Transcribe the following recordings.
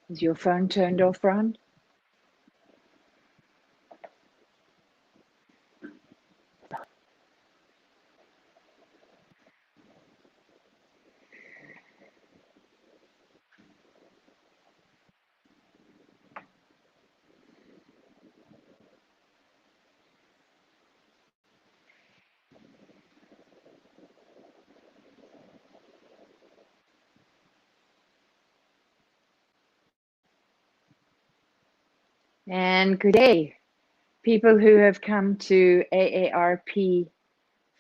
Is your phone turned off, Ron? And good day, people who have come to AARP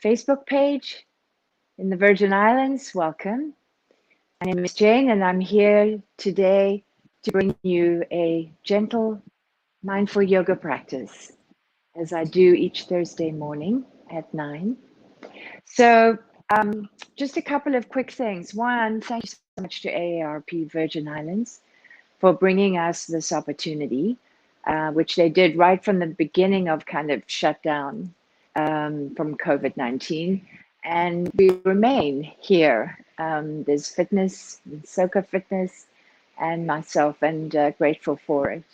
Facebook page in the Virgin Islands. Welcome. My name is Jane, and I'm here today to bring you a gentle, mindful yoga practice, as I do each Thursday morning at 9. So, just a couple of quick things. One, thank you so much to AARP Virgin Islands for bringing us this opportunity, which they did right from the beginning of kind of shutdown from COVID-19. And we remain here. There's fitness, Soka Fitness, and myself, and grateful for it.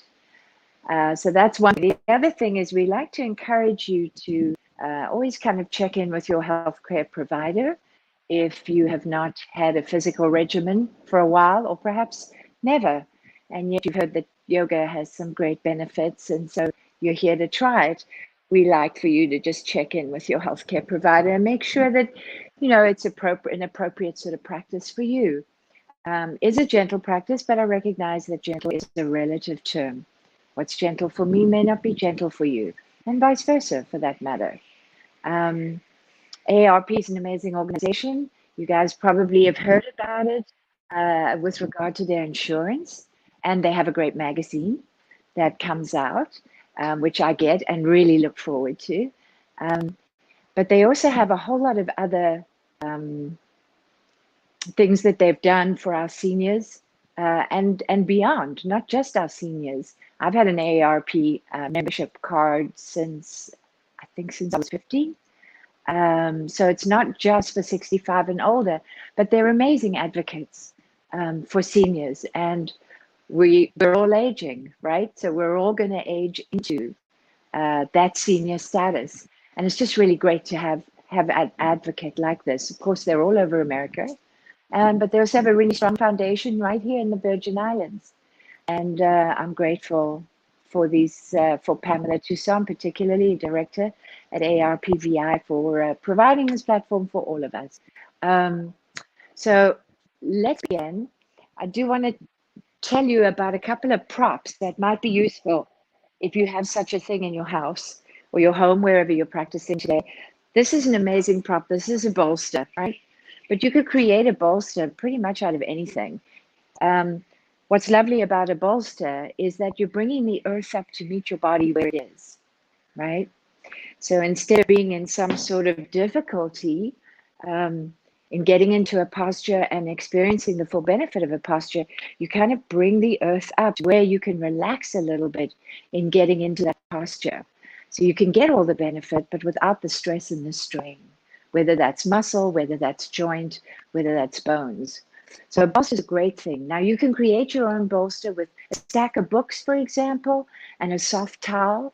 So that's one. The other thing is we like to encourage you to always kind of check in with your healthcare provider if you have not had a physical regimen for a while, or perhaps never, and yet you've heard that yoga has some great benefits, and so you're here to try it. We like for you to just check in with your healthcare provider and make sure that it's an appropriate sort of practice for you. Is a gentle practice, but I recognize that gentle is a relative term. What's gentle for me may not be gentle for you, and vice versa for that matter. Um, AARP is an amazing organization. You guys probably have heard about it with regard to their insurance, and they have a great magazine that comes out, which I get and really look forward to. But they also have a whole lot of other things that they've done for our seniors and beyond, not just our seniors. I've had an AARP membership card since I was 15. So it's not just for 65 and older, but they're amazing advocates for seniors. And we're all aging, right? So we're all going to age into that senior status. And it's just really great to have an advocate like this. Of course, they're all over America, but they also have a really strong foundation right here in the Virgin Islands. And I'm grateful for for Pamela Toussaint, particularly director at AARP-VI, for providing this platform for all of us. So let's begin. I do want to tell you about a couple of props that might be useful if you have such a thing in your house or your home, wherever you're practicing today. This is an amazing prop. This is a bolster, right? But you could create a bolster pretty much out of anything. What's lovely about a bolster is that you're bringing the earth up to meet your body where it is, right? So instead of being in some sort of difficulty in getting into a posture and experiencing the full benefit of a posture, you kind of bring the earth up to where you can relax a little bit in getting into that posture. So you can get all the benefit, but without the stress and the strain, whether that's muscle, whether that's joint, whether that's bones. So a bolster is a great thing. Now you can create your own bolster with a stack of books, for example, and a soft towel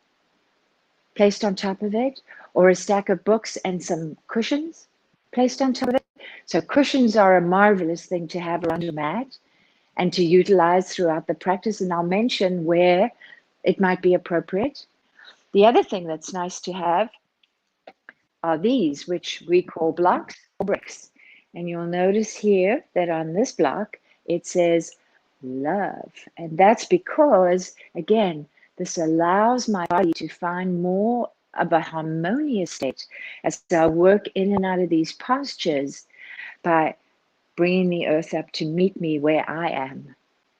placed on top of it, or a stack of books and some cushions placed on top of it. So cushions are a marvelous thing to have around your mat and to utilize throughout the practice. And I'll mention where it might be appropriate. The other thing that's nice to have are these, which we call blocks or bricks. And you'll notice here that on this block, it says love. And that's because, again, this allows my body to find more of a harmonious state as I work in and out of these postures by bringing the earth up to meet me where I am.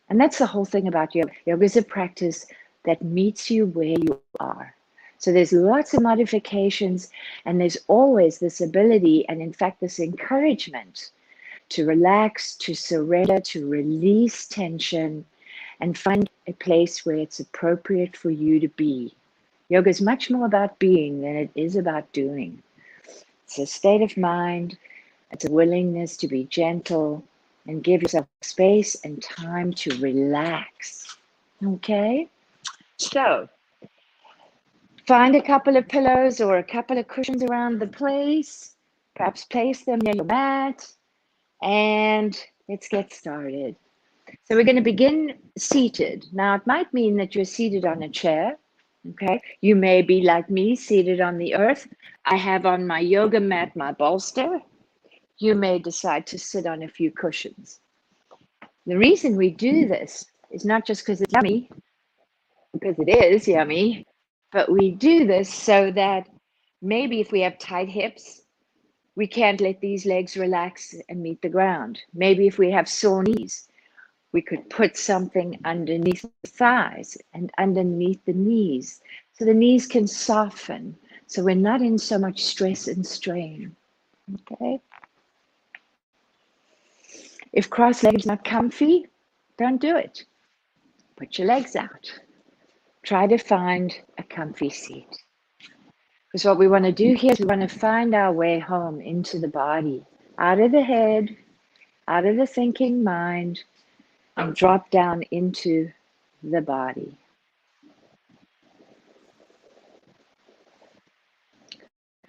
And that's the whole thing about yoga. Yoga is a practice that meets you where you are. So there's lots of modifications, and there's always this ability, and in fact, this encouragement to relax, to surrender, to release tension, and find a place where it's appropriate for you to be. Yoga is much more about being than it is about doing. It's a state of mind. It's a willingness to be gentle and give yourself space and time to relax. Okay? So, find a couple of pillows or a couple of cushions around the place. Perhaps place them near your mat. And let's get started. So we're going to begin seated. Now, it might mean that you're seated on a chair. Okay? You may be like me, seated on the earth. I have on my yoga mat my bolster. You may decide to sit on a few cushions. The reason we do this is not just because it's yummy, because it is yummy, but we do this so that maybe if we have tight hips, we can't let these legs relax and meet the ground. Maybe if we have sore knees, we could put something underneath the thighs and underneath the knees so the knees can soften, so we're not in so much stress and strain. Okay? If cross-legged is not comfy, don't do it. Put your legs out. Try to find a comfy seat. Because what we want to do here is we want to find our way home into the body, out of the head, out of the thinking mind, and drop down into the body.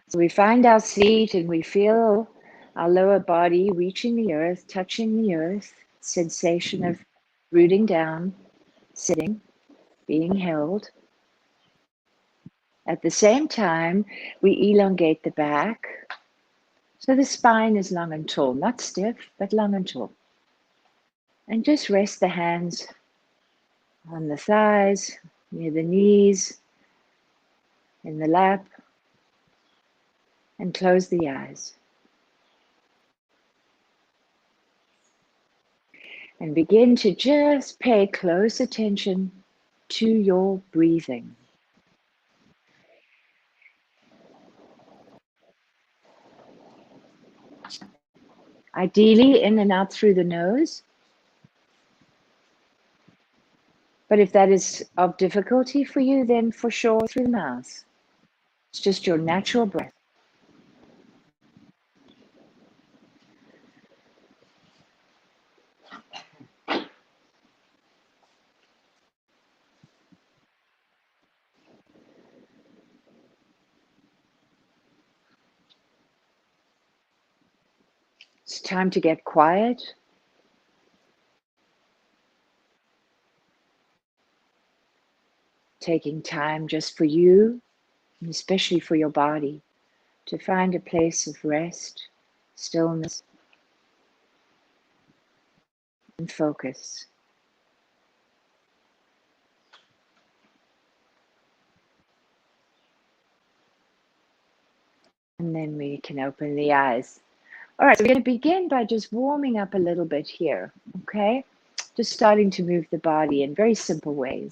So we find our seat and we feel our lower body reaching the earth, touching the earth, sensation of rooting down, sitting, being held. At the same time, we elongate the back. So the spine is long and tall, not stiff, but long and tall. And just rest the hands on the thighs, near the knees, in the lap, and close the eyes. And begin to just pay close attention to your breathing. Ideally, in and out through the nose. But if that is of difficulty for you, then for sure through the mouth. It's just your natural breath. It's time to get quiet. Taking time just for you, and especially for your body, to find a place of rest, stillness, and focus. And then we can open the eyes. All right, so we're going to begin by just warming up a little bit here, okay? Just starting to move the body in very simple ways,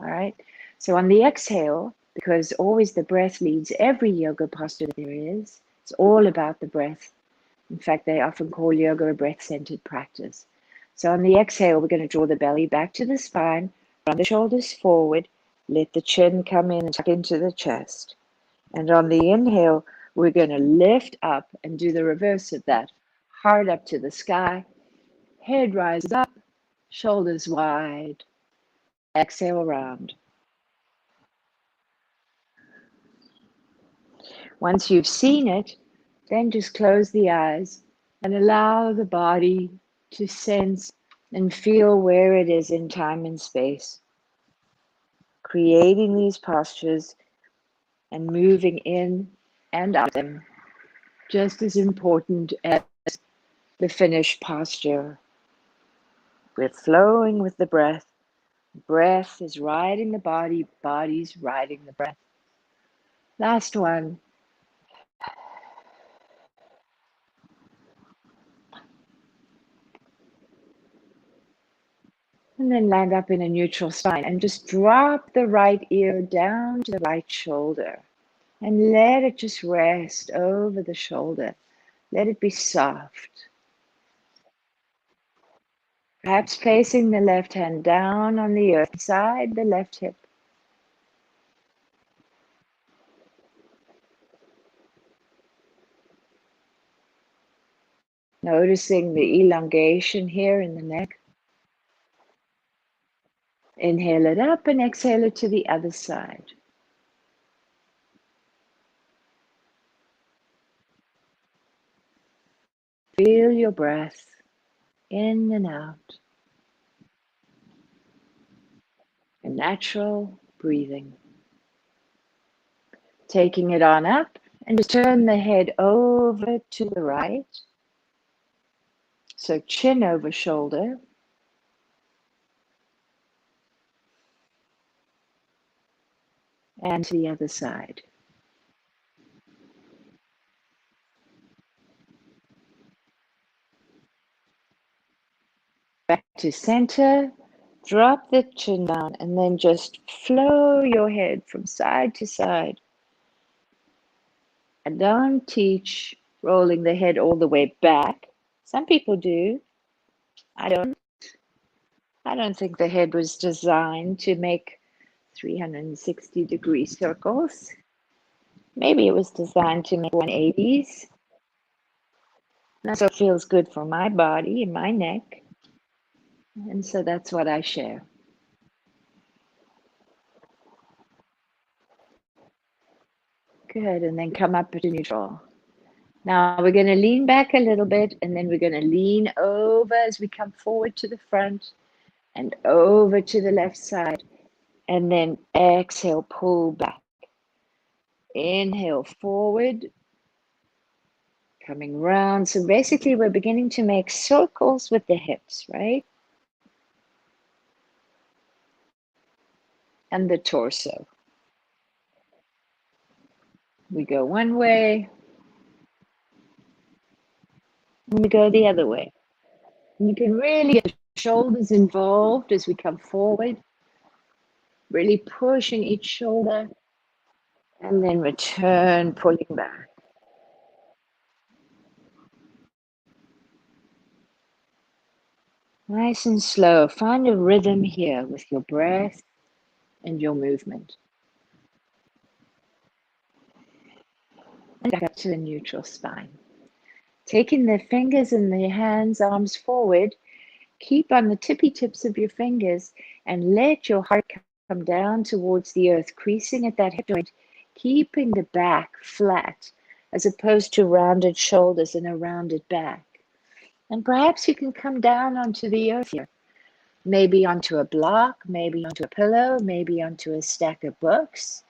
all right? So on the exhale, because always the breath leads every yoga posture there is, it's all about the breath. In fact, they often call yoga a breath-centered practice. So on the exhale, we're going to draw the belly back to the spine, run the shoulders forward, let the chin come in and tuck into the chest. And on the inhale, we're going to lift up and do the reverse of that. Heart up to the sky, head rises up, shoulders wide. Exhale round. Once you've seen it, then just close the eyes and allow the body to sense and feel where it is in time and space. Creating these postures and moving in and out of them, just as important as the finished posture. We're flowing with the breath. Breath is riding the body, body's riding the breath. Last one. And then land up in a neutral spine and just drop the right ear down to the right shoulder and let it just rest over the shoulder. Let it be soft. Perhaps placing the left hand down on the earth beside the left hip. Noticing the elongation here in the neck. Inhale it up and exhale it to the other side. Feel your breath in and out. A natural breathing. Taking it on up and just turn the head over to the right. So chin over shoulder. And to the other side. Back to center. Drop the chin down and then just flow your head from side to side. I don't teach rolling the head all the way back. Some people do. I don't. I don't think the head was designed to make 360-degree circles. Maybe it was designed to make 180s. That's what feels good for my body and my neck. And so that's what I share. Good, and then come up to neutral. Now we're going to lean back a little bit, and then we're going to lean over as we come forward to the front and over to the left side. And then exhale, pull back. Inhale, forward, coming round. So basically we're beginning to make circles with the hips, right? And the torso. We go one way, and we go the other way. And you can really get the shoulders involved as we come forward, really pushing each shoulder, and then return, pulling back. Nice and slow. Find a rhythm here with your breath and your movement. And back up to the neutral spine. Taking the fingers and the hands, arms forward, keep on the tippy tips of your fingers and let your heart come down towards the earth, creasing at that hip joint, keeping the back flat as opposed to rounded shoulders and a rounded back. And perhaps you can come down onto the earth here, maybe onto a block, maybe onto a pillow, maybe onto a stack of books.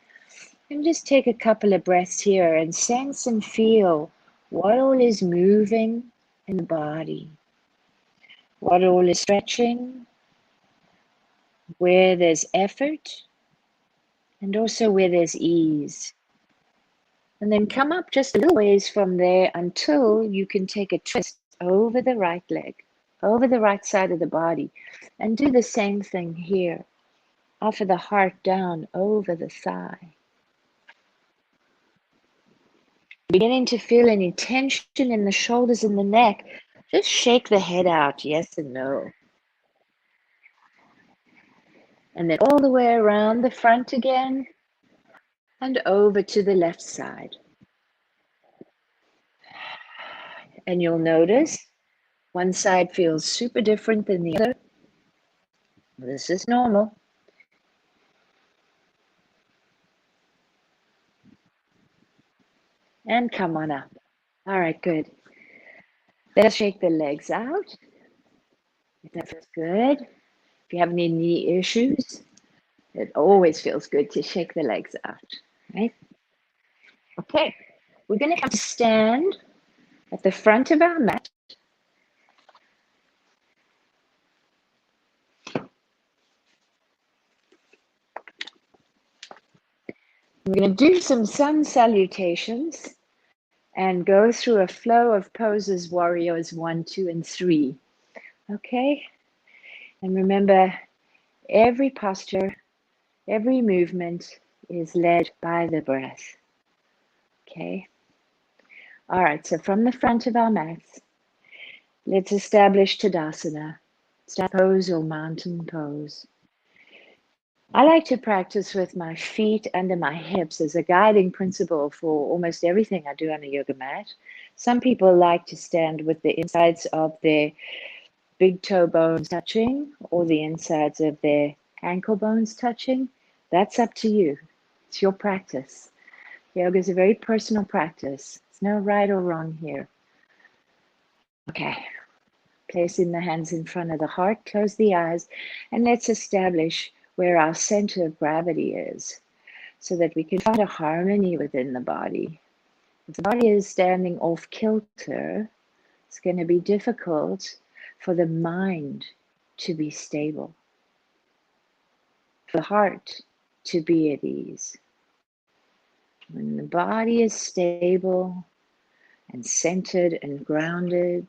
And just take a couple of breaths here and sense and feel what all is moving in the body, what all is stretching, where there's effort, and also where there's ease. And then come up just a little ways from there until you can take a twist over the right leg, over the right side of the body, and do the same thing here. Offer the heart down over the thigh. Beginning to feel any tension in the shoulders and the neck, just shake the head out, yes and no. And then all the way around the front again and over to the left side. And you'll notice one side feels super different than the other. This is normal. And come on up. All right, good. Let's shake the legs out. If that feels good. If you have any knee issues, it always feels good to shake the legs out, right? Okay, we're going to have to stand at the front of our mat. We're going to do some sun salutations and go through a flow of poses, warriors 1, 2, and 3. Okay? And remember, every posture, every movement is led by the breath. Okay? All right, so from the front of our mats, let's establish Tadasana, Zappos or mountain pose. I like to practice with my feet under my hips as a guiding principle for almost everything I do on a yoga mat. Some people like to stand with the insides of their big toe bones touching or the insides of their ankle bones touching. That's up to you. It's your practice. Yoga is a very personal practice. There's no right or wrong here. Okay. Placing the hands in front of the heart, close the eyes, and let's establish where our center of gravity is so that we can find a harmony within the body. If the body is standing off kilter, it's going to be difficult for the mind to be stable, for the heart to be at ease. When the body is stable and centered and grounded,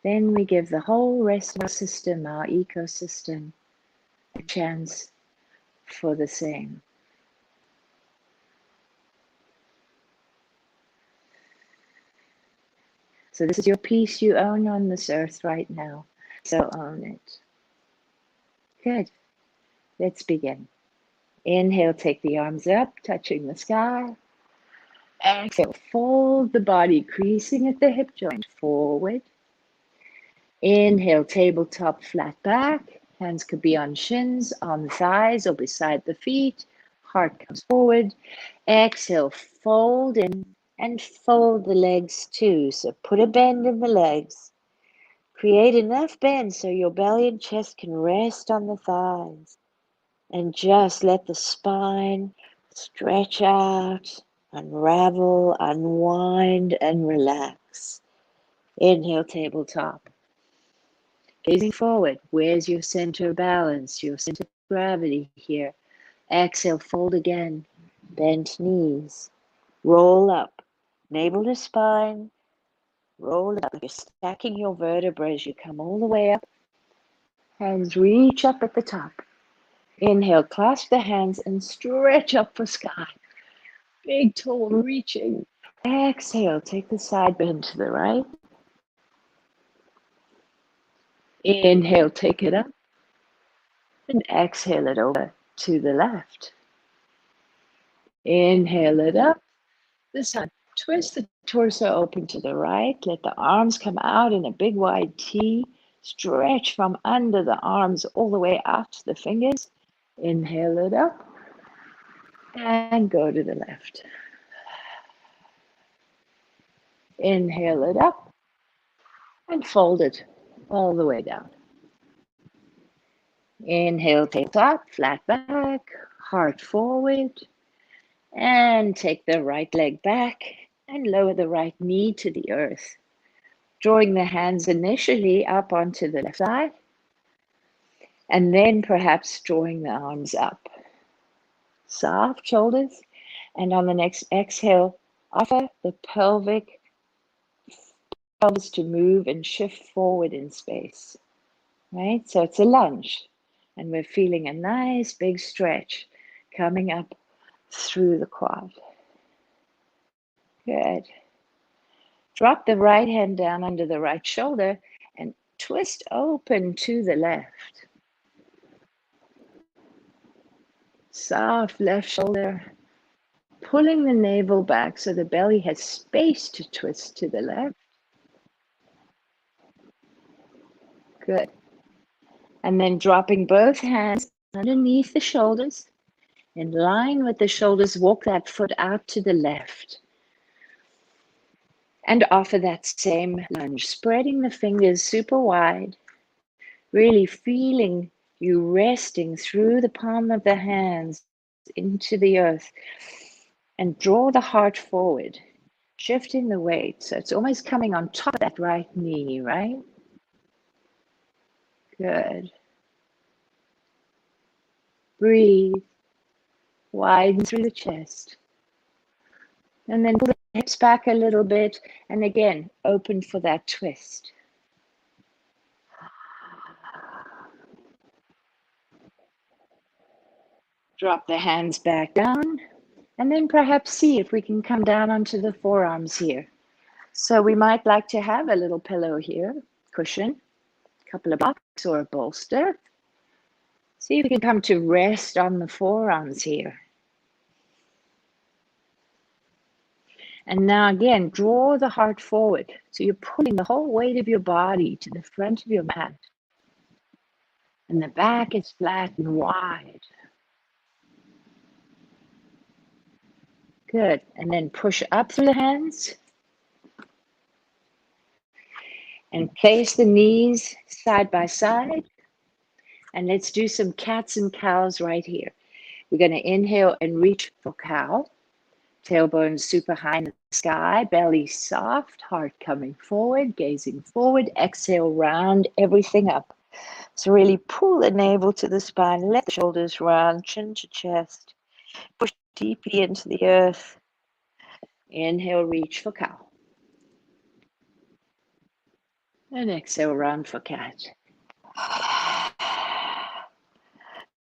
then we give the whole rest of our system, our ecosystem, a chance for the same. So this is your piece you own on this earth right now. So own it. Good. Let's begin. Inhale, take the arms up, touching the sky. Exhale, fold the body, creasing at the hip joint, forward. Inhale, tabletop, flat back. Hands could be on shins, on the thighs, or beside the feet. Heart comes forward. Exhale, fold in and fold the legs too. So put a bend in the legs. Create enough bend so your belly and chest can rest on the thighs. And just let the spine stretch out, unravel, unwind, and relax. Inhale, tabletop. Gazing forward, where's your center of balance, your center of gravity here? Exhale, fold again, bent knees, roll up, navel to spine, roll it up. You're stacking your vertebrae as you come all the way up. Hands reach up at the top. Inhale, clasp the hands and stretch up for sky. Big toe reaching. Exhale, take the side bend to the right. Inhale, take it up. And exhale it over to the left. Inhale it up. This time, twist the torso open to the right. Let the arms come out in a big wide T. Stretch from under the arms all the way out to the fingers. Inhale it up. And go to the left. Inhale it up. And fold it all the way down. Inhale, tabletop, flat back, heart forward. And take the right leg back and lower the right knee to the earth. Drawing the hands initially up onto the left side. And then perhaps drawing the arms up. Soft shoulders. And on the next exhale, offer the pelvis to move and shift forward in space. Right? So it's a lunge. And we're feeling a nice big stretch coming up through the quad. Good. Drop the right hand down under the right shoulder and twist open to the left. Soft left shoulder, pulling the navel back so the belly has space to twist to the left. Good. And then dropping both hands underneath the shoulders. In line with the shoulders, walk that foot out to the left. And offer that same lunge, spreading the fingers super wide, really feeling you resting through the palm of the hands into the earth. And draw the heart forward, shifting the weight. So it's almost coming on top of that right knee, right? Good. Breathe. Widen through the chest. And then pull the hips back a little bit. And again, open for that twist. Drop the hands back down. And then perhaps see if we can come down onto the forearms here. So we might like to have a little pillow here, cushion, a couple of blocks or a bolster. See if you can come to rest on the forearms here. And now again, draw the heart forward. So you're pulling the whole weight of your body to the front of your mat. And the back is flat and wide. Good. And then push up through the hands. And place the knees side by side. And let's do some cats and cows right here. We're going to inhale and reach for cow. Tailbone super high in the sky, belly soft, heart coming forward, gazing forward. Exhale, round everything up. So really pull the navel to the spine, let the shoulders round, chin to chest. Push deeply into the earth. Inhale, reach for cow. And exhale, round for cat.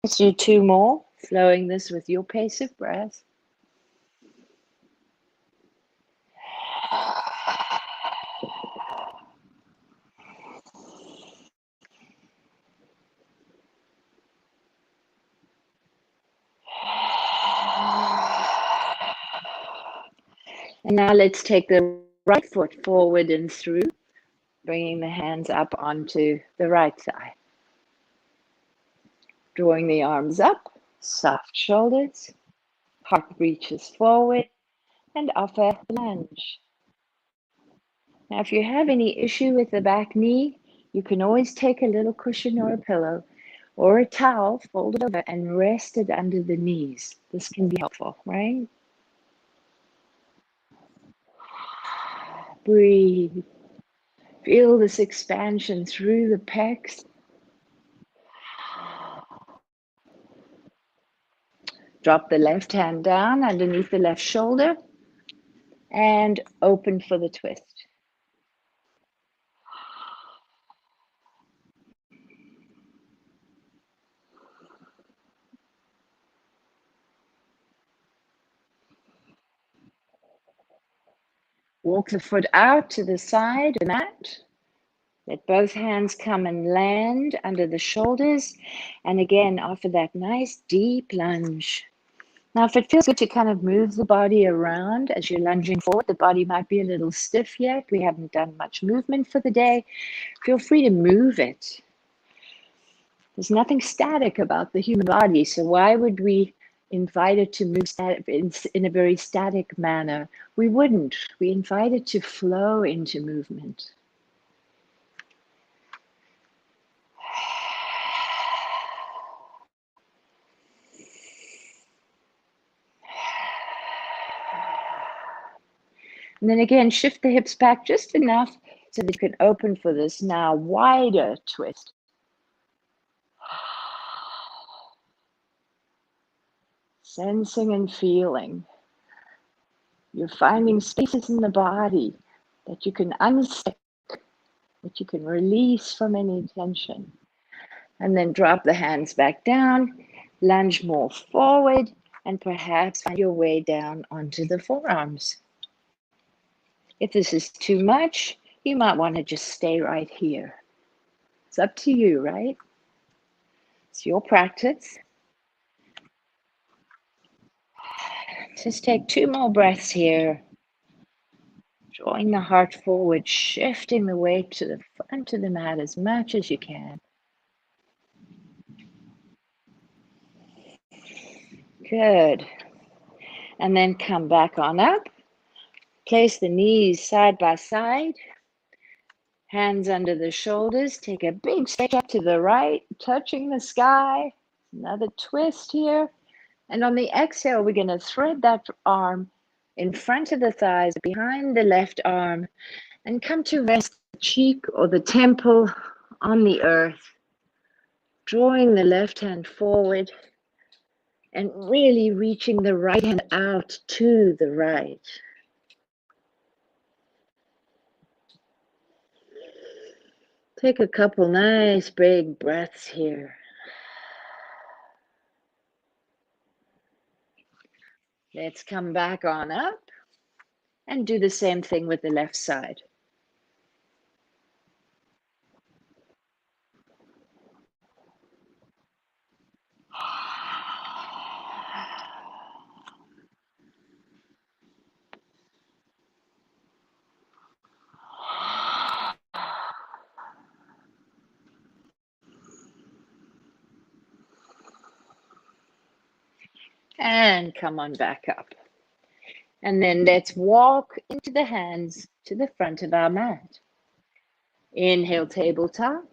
Let's do two more, flowing this with your pace of breath. And now let's take the right foot forward and through, bringing the hands up onto the right side. Drawing the arms up, soft shoulders, heart reaches forward, and offer lunge. Now, if you have any issue with the back knee, you can always take a little cushion or a pillow or a towel, fold it over, and rest it under the knees. This can be helpful, right? Breathe. Feel this expansion through the pecs. Drop the left hand down underneath the left shoulder and open for the twist. Walk the foot out to the side of the mat. Let both hands come and land under the shoulders. And again, offer that nice deep lunge. Now, if it feels good to kind of move the body around as you're lunging forward, the body might be a little stiff yet. We haven't done much movement for the day. Feel free to move it. There's nothing static about the human body, so why would we invite it to move in a very static manner? We wouldn't. We invite it to flow into movement. And then again, shift the hips back just enough so that you can open for this now wider twist. Sensing and feeling. You're finding spaces in the body that you can unstick, that you can release from any tension. And then drop the hands back down, lunge more forward, and perhaps find your way down onto the forearms. If this is too much, you might want to just stay right here. It's up to you, right? It's your practice. Just take two more breaths here. Drawing the heart forward, shifting the weight to the front of the mat as much as you can. Good. And then come back on up. Place the knees side by side. Hands under the shoulders. Take a big step up to the right, touching the sky. Another twist here. And on the exhale, we're going to thread that arm in front of the thighs, behind the left arm, and come to rest the cheek or the temple on the earth. Drawing the left hand forward and really reaching the right hand out to the right. Take a couple nice big breaths here. Let's come back on up and do the same thing with the left side. And come on back up. And then let's walk into the hands to the front of our mat. Inhale, tabletop.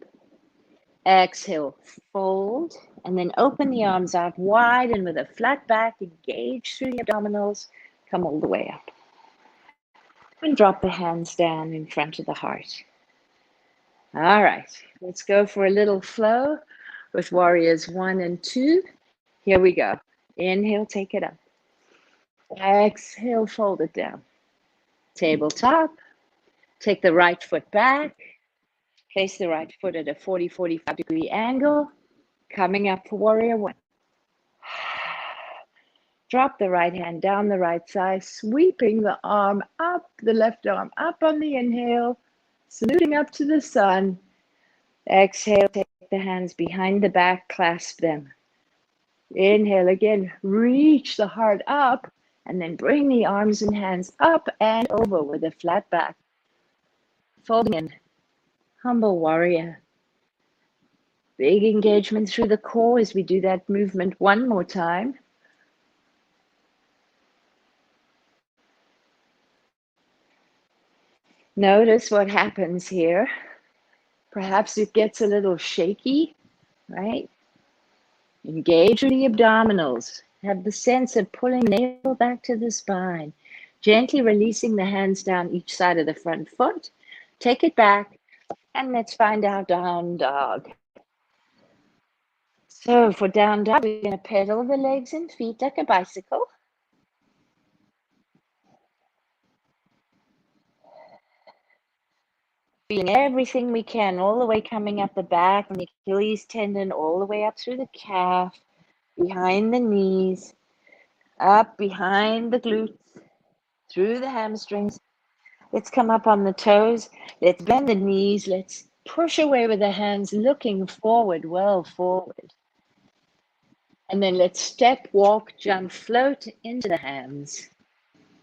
Exhale, fold. And then open the arms out wide and with a flat back, engage through the abdominals. Come all the way up. And drop the hands down in front of the heart. All right, let's go for a little flow with warriors 1 and 2. Here we go. Inhale, take it up. Exhale, fold it down. Tabletop. Take the right foot back. Place the right foot at a 40-45 degree angle. Coming up for warrior 1. Drop the right hand down the right side, sweeping the arm up, the left arm up on the inhale, saluting up to the sun. Exhale, take the hands behind the back, clasp them. Inhale again, reach the heart up, and then bring the arms and hands up and over with a flat back. Folding in, humble warrior. Big engagement through the core as we do that movement one more time. Notice what happens here. Perhaps it gets a little shaky, right? Engage with the abdominals. Have the sense of pulling the navel back to the spine. Gently releasing the hands down each side of the front foot. Take it back, and let's find our down dog. So for down dog, we're going to pedal the legs and feet like a bicycle. Feeling everything we can, all the way coming up the back from the Achilles tendon, all the way up through the calf, behind the knees, up behind the glutes, through the hamstrings. Let's come up on the toes. Let's bend the knees. Let's push away with the hands, looking forward, well forward. And then let's step, walk, jump, float into the hands.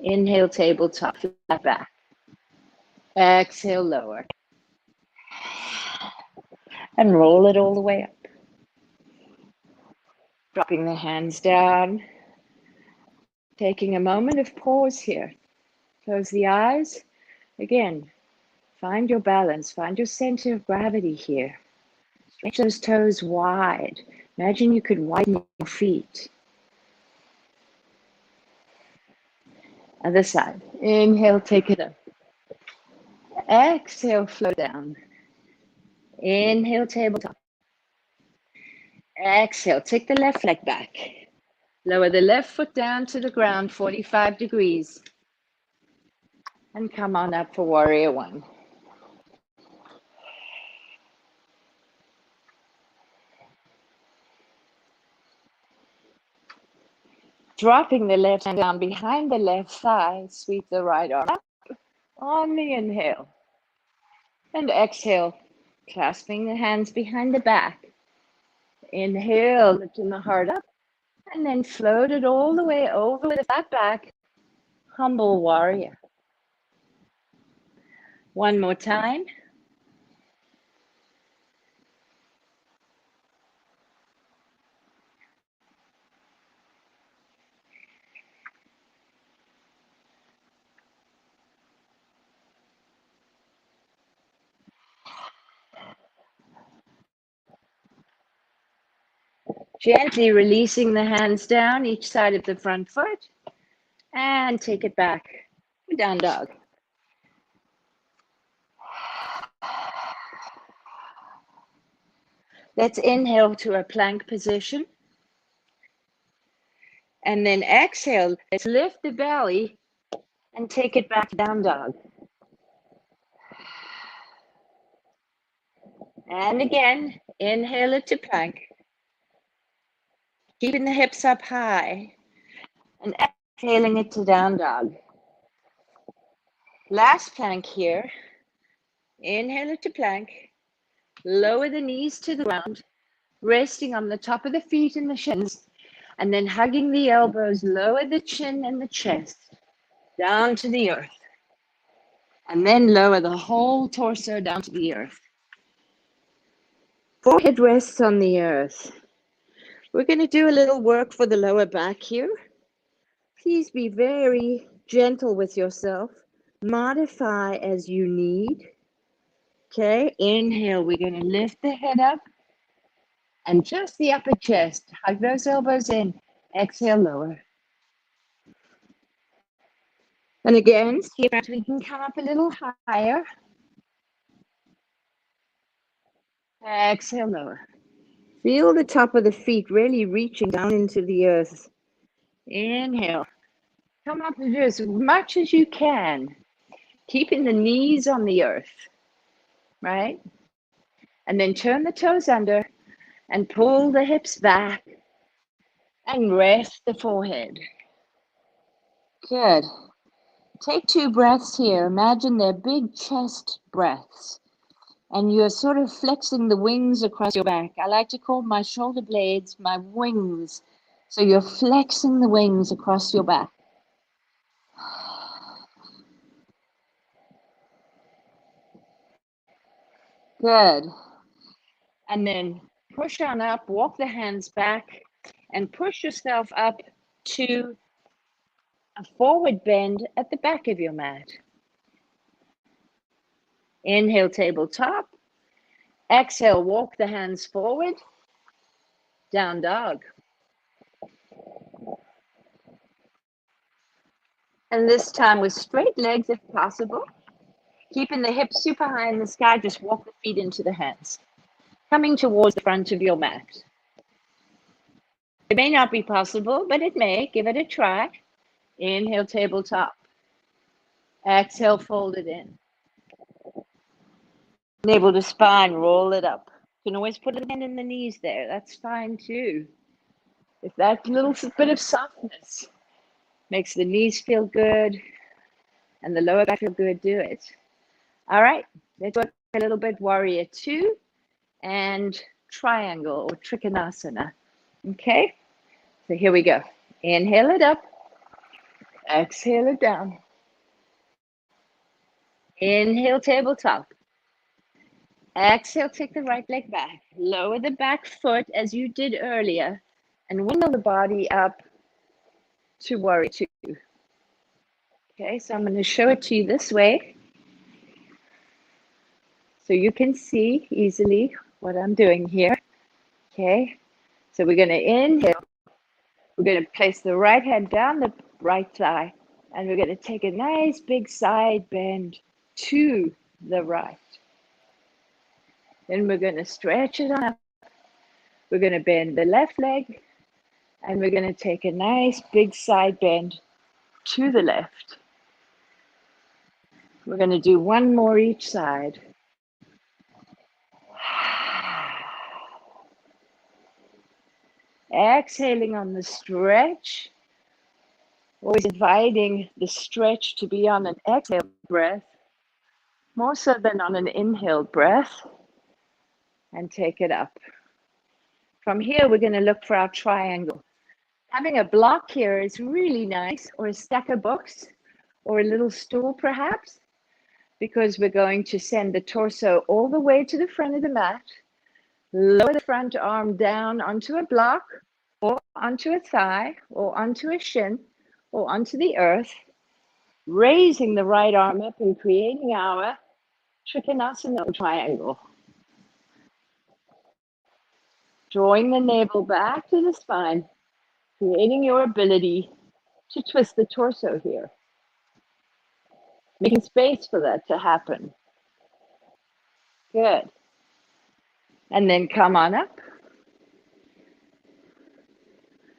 Inhale, tabletop, flat back. Exhale, lower. And roll it all the way up. Dropping the hands down. Taking a moment of pause here. Close the eyes. Again, find your balance. Find your center of gravity here. Stretch those toes wide. Imagine you could widen your feet. Other side. Inhale, take it up. Exhale, flow down. Inhale, tabletop. Exhale, take the left leg back. Lower the left foot down to the ground, 45 degrees. And come on up for warrior 1. Dropping the left hand down behind the left thigh, sweep the right arm up on the inhale. And exhale, clasping the hands behind the back. Inhale, lifting the heart up, and then float it all the way over with a flat back. Humble warrior. One more time. Gently releasing the hands down each side of the front foot. And take it back. Down dog. Let's inhale to a plank position. And then exhale. Let's lift the belly and take it back down dog. And again, inhale it to plank. Keeping the hips up high. And exhaling it to down dog. Last plank here. Inhale it to plank. Lower the knees to the ground. Resting on the top of the feet and the shins. And then hugging the elbows. Lower the chin and the chest. Down to the earth. And then lower the whole torso down to the earth. Forehead rests on the earth. We're going to do a little work for the lower back here. Please be very gentle with yourself. Modify as you need. Okay, inhale, we're going to lift the head up and just the upper chest. Hug those elbows in. Exhale, lower. And again, see if we can come up a little higher. Exhale, lower. Feel the top of the feet really reaching down into the earth. Inhale. Come up and do as much as you can, keeping the knees on the earth, right? And then turn the toes under and pull the hips back and rest the forehead. Good. Take 2 breaths here. Imagine they're big chest breaths. And you're sort of flexing the wings across your back. I like to call my shoulder blades my wings. So you're flexing the wings across your back. Good. And then push on up, walk the hands back, and push yourself up to a forward bend at the back of your mat. Inhale, tabletop. Exhale, walk the hands forward. Down dog. And this time with straight legs if possible. Keeping the hips super high in the sky, just walk the feet into the hands. Coming towards the front of your mat. It may not be possible, but it may. Give it a try. Inhale, tabletop. Exhale, fold it in. Navel to spine, roll it up. You can always put a hand in the knees there. That's fine too. If that little bit of softness makes the knees feel good and the lower back feel good, do it. All right, let's work a little bit warrior 2 and triangle or Trikonasana. Okay, so here we go. Inhale it up. Exhale it down. Inhale, tabletop. Exhale, take the right leg back. Lower the back foot as you did earlier and windmill the body up to warrior 2. Okay, so I'm going to show it to you this way so you can see easily what I'm doing here. Okay, so we're going to inhale. We're going to place the right hand down the right thigh, and we're going to take a nice big side bend to the right. Then we're going to stretch it on up. We're going to bend the left leg, and we're going to take a nice big side bend to the left. We're going to do 1 more each side. Exhaling on the stretch. Always inviting the stretch to be on an exhale breath, more so than on an inhale breath. And take it up. From here, we're going to look for our triangle. Having a block here is really nice, or a stack of books, or a little stool perhaps, because we're going to send the torso all the way to the front of the mat, lower the front arm down onto a block, or onto a thigh, or onto a shin, or onto the earth, raising the right arm up and creating our Trikonasana triangle. Drawing the navel back to the spine, creating your ability to twist the torso here. Making space for that to happen. Good. And then come on up.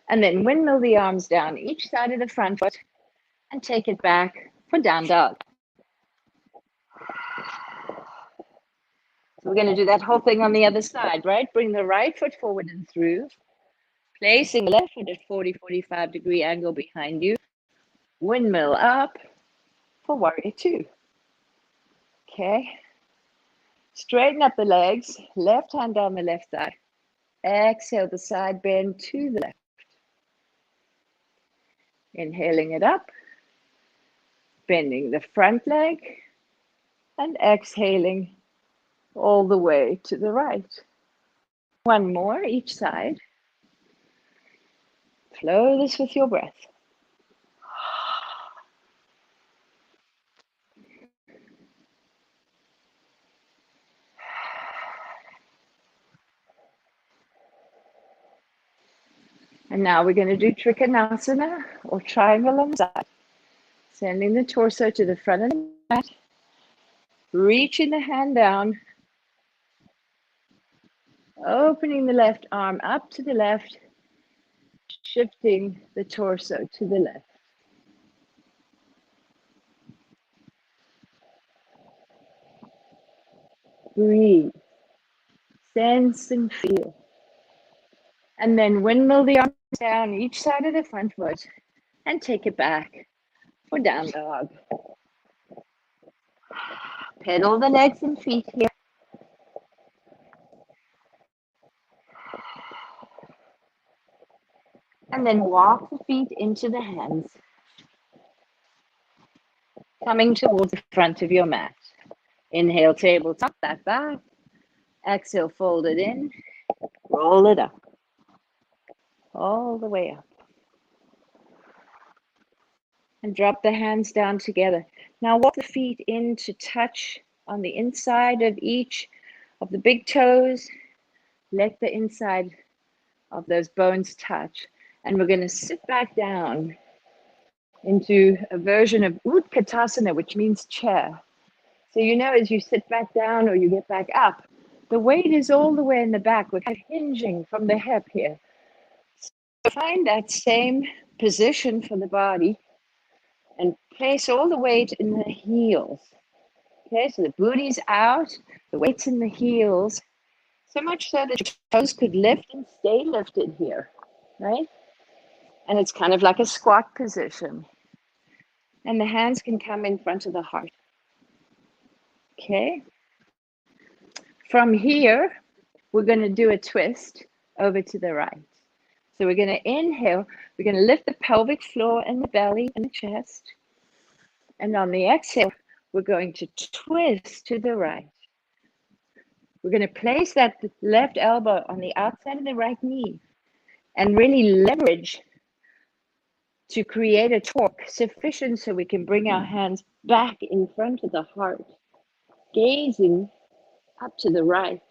And then windmill the arms down each side of the front foot and take it back for down dog. So we're going to do that whole thing on the other side, right? Bring the right foot forward and through. Placing the left foot at 45 degree angle behind you. Windmill up for warrior 2. Okay. Straighten up the legs. Left hand down the left thigh. Exhale the side bend to the left. Inhaling it up. Bending the front leg. And exhaling all the way to the right. 1 more each side. Flow this with your breath. And now we're going to do Trikonasana, or triangle on the side. Sending the torso to the front of the mat, reaching the hand down, opening the left arm up to the left, shifting the torso to the left. Breathe, sense and feel. And then windmill the arms down each side of the front foot and take it back for down dog. Pedal the legs and feet here. And then walk the feet into the hands, coming towards the front of your mat. Inhale, tabletop, that back. Exhale, fold it in, roll it up, all the way up. And drop the hands down together. Now walk the feet in to touch on the inside of each of the big toes. Let the inside of those bones touch. And we're going to sit back down into a version of Katasana, which means chair. So you know, as you sit back down or you get back up, the weight is all the way in the back. We're kind of hinging from the hip here. So find that same position for the body and place all the weight in the heels. Okay, so the booty's out, the weight's in the heels, so much so that your toes could lift and stay lifted here, right? And it's kind of like a squat position. And the hands can come in front of the heart. Okay. From here, we're going to do a twist over to the right. So we're going to inhale, we're going to lift the pelvic floor and the belly and the chest. And on the exhale, we're going to twist to the right. We're going to place that left elbow on the outside of the right knee and really leverage to create a torque sufficient so we can bring our hands back in front of the heart, gazing up to the right.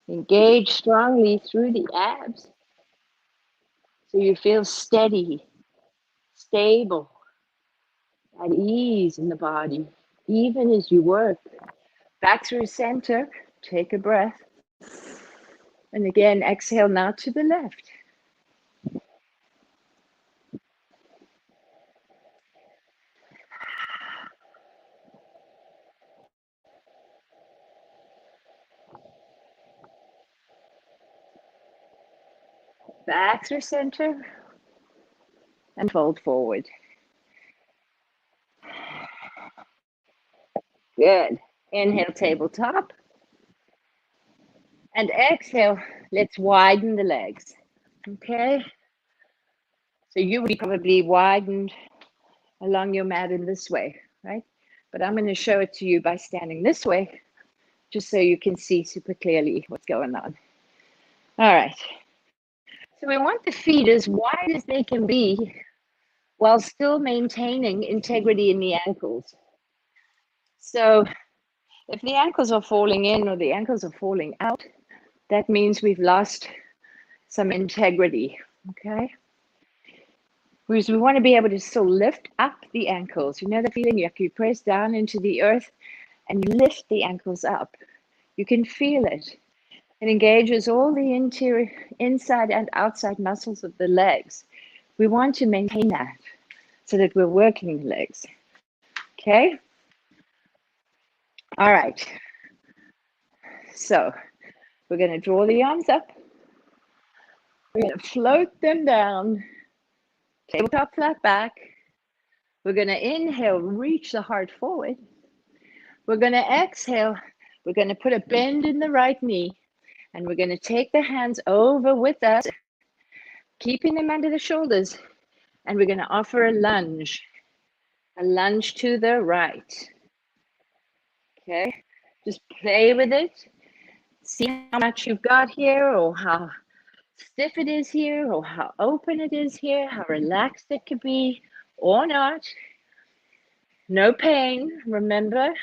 Engage strongly through the abs so you feel steady, stable, at ease in the body, even as you work. Back through center, take a breath. And again, exhale now to the left. Back through center and fold forward. Good. Inhale, tabletop. And exhale, let's widen the legs. Okay? So you would be probably widened along your mat in this way, right? But I'm going to show it to you by standing this way, just so you can see super clearly what's going on. All right. So we want the feet as wide as they can be while still maintaining integrity in the ankles. So if the ankles are falling in or the ankles are falling out, that means we've lost some integrity, okay? Whereas we want to be able to still lift up the ankles. You know the feeling? You press down into the earth and you lift the ankles up. You can feel it. It engages all the interior, inside and outside muscles of the legs. We want to maintain that so that we're working the legs. Okay? All right. So we're going to draw the arms up. We're going to float them down. Tabletop flat back. We're going to inhale, reach the heart forward. We're going to exhale. We're going to put a bend in the right knee. And we're going to take the hands over with us, keeping them under the shoulders. And we're going to offer a lunge to the right. Okay, just play with it. See how much you've got here or how stiff it is here, or how open it is here, how relaxed it could be, or not. No pain, remember.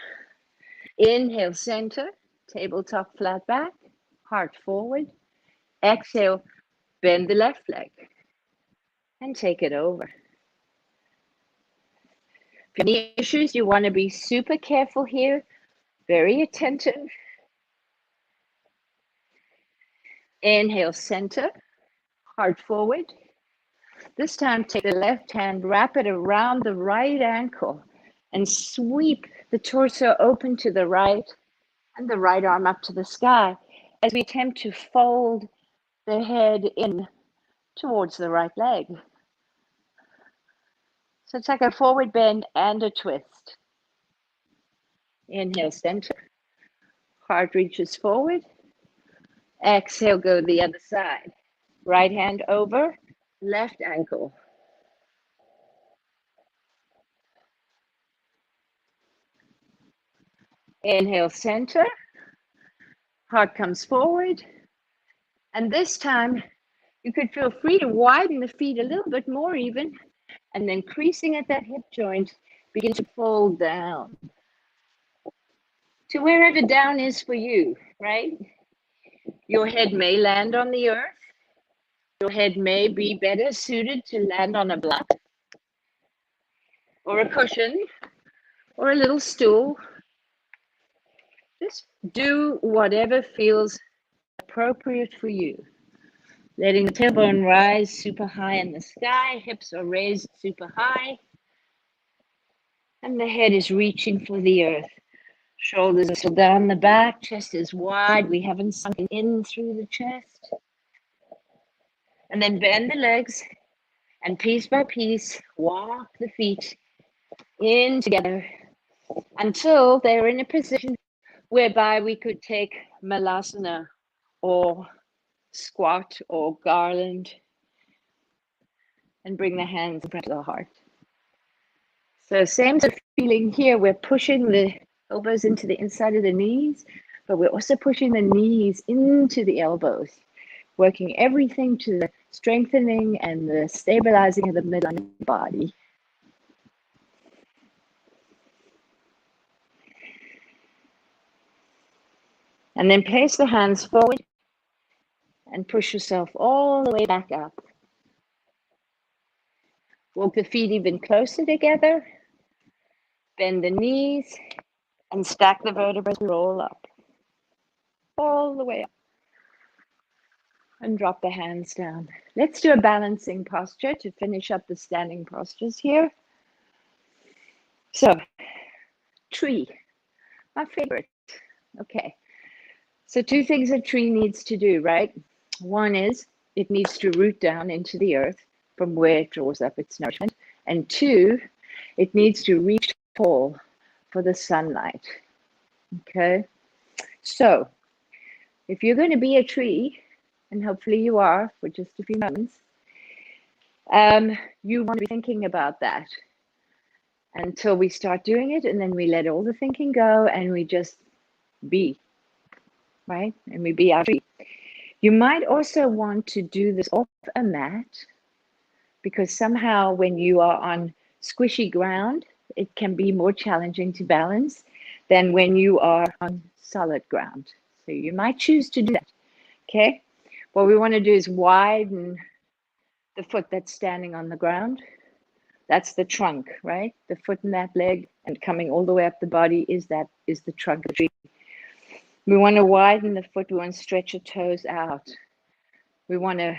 Inhale, center, tabletop flat back, heart forward. Exhale, bend the left leg and take it over. If you have any issues, you want to be super careful here, very attentive. Inhale, center, heart forward. This time, take the left hand, wrap it around the right ankle, and sweep the torso open to the right and the right arm up to the sky as we attempt to fold the head in towards the right leg. So it's like a forward bend and a twist. Inhale, center. Heart reaches forward. Exhale, go the other side. Right hand over, left ankle. Inhale, center. Heart comes forward. And this time, you could feel free to widen the feet a little bit more even, and then creasing at that hip joint, begin to fold down to wherever down is for you, right? Your head may land on the earth. Your head may be better suited to land on a block or a cushion or a little stool. Just do whatever feels appropriate for you. Letting the tailbone rise super high in the sky, hips are raised super high, and the head is reaching for the earth. Shoulders are still down the back, chest is wide. We haven't sunk in through the chest. And then bend the legs, and piece by piece, walk the feet in together until they're in a position whereby we could take Malasana or squat or garland and bring the hands in front of the heart. So same sort of feeling here. We're pushing the elbows into the inside of the knees, but we're also pushing the knees into the elbows, working everything to the strengthening and the stabilizing of the midline of the body. And then place the hands forward and push yourself all the way back up. Walk the feet even closer together. Bend the knees and stack the vertebrae, roll up. All the way up. And drop the hands down. Let's do a balancing posture to finish up the standing postures here. So, tree, my favorite. Okay. So two things a tree needs to do, right? One is it needs to root down into the earth from where it draws up its nourishment. And two, it needs to reach tall for the sunlight. Okay? So, if you're going to be a tree, and hopefully you are for just a few moments, you want to be thinking about that until we start doing it, and then we let all the thinking go and we just be, right? And we be our tree. You might also want to do this off a mat, because somehow when you are on squishy ground, it can be more challenging to balance than when you are on solid ground. So you might choose to do that, okay? What we want to do is widen the foot that's standing on the ground. That's the trunk, right? The foot and that leg, and coming all the way up the body is the trunk of the tree. We want to widen the foot. We want to stretch the toes out. We want to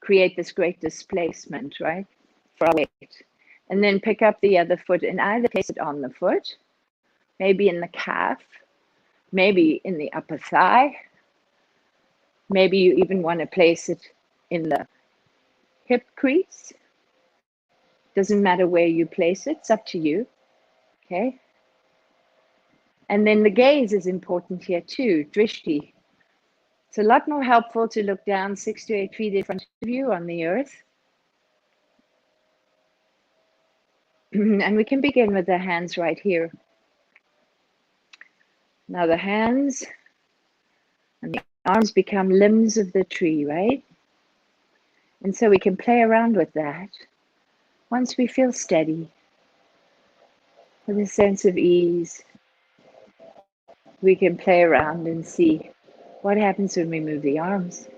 create this great displacement, right? For our weight. And then pick up the other foot and either place it on the foot, maybe in the calf, maybe in the upper thigh. Maybe you even want to place it in the hip crease. Doesn't matter where you place it, it's up to you. Okay. And then the gaze is important here too, drishti. It's a lot more helpful to look down 6 to 8 feet in front of you on the earth. And we can begin with the hands right here. Now the hands and the arms become limbs of the tree, right? And so we can play around with that. Once we feel steady, with a sense of ease, we can play around and see what happens when we move the arms.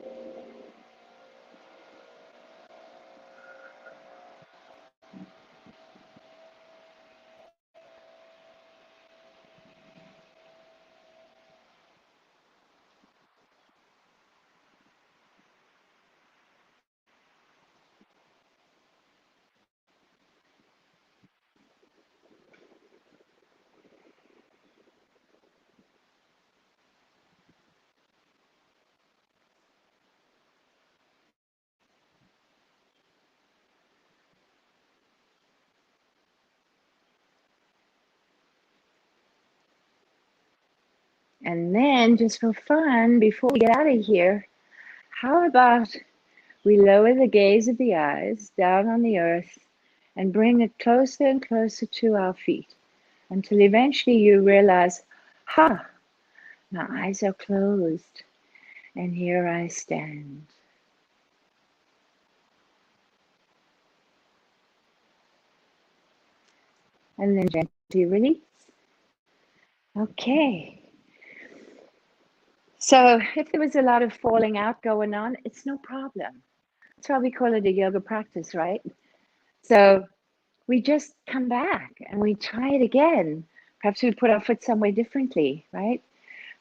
And then, just for fun, before we get out of here, how about we lower the gaze of the eyes down on the earth and bring it closer and closer to our feet until eventually you realize, ha, my eyes are closed and here I stand. And then gently release. Okay. So if there was a lot of falling out going on, it's no problem. That's why we call it a yoga practice, right? So we just come back and we try it again. Perhaps we put our foot somewhere differently, right?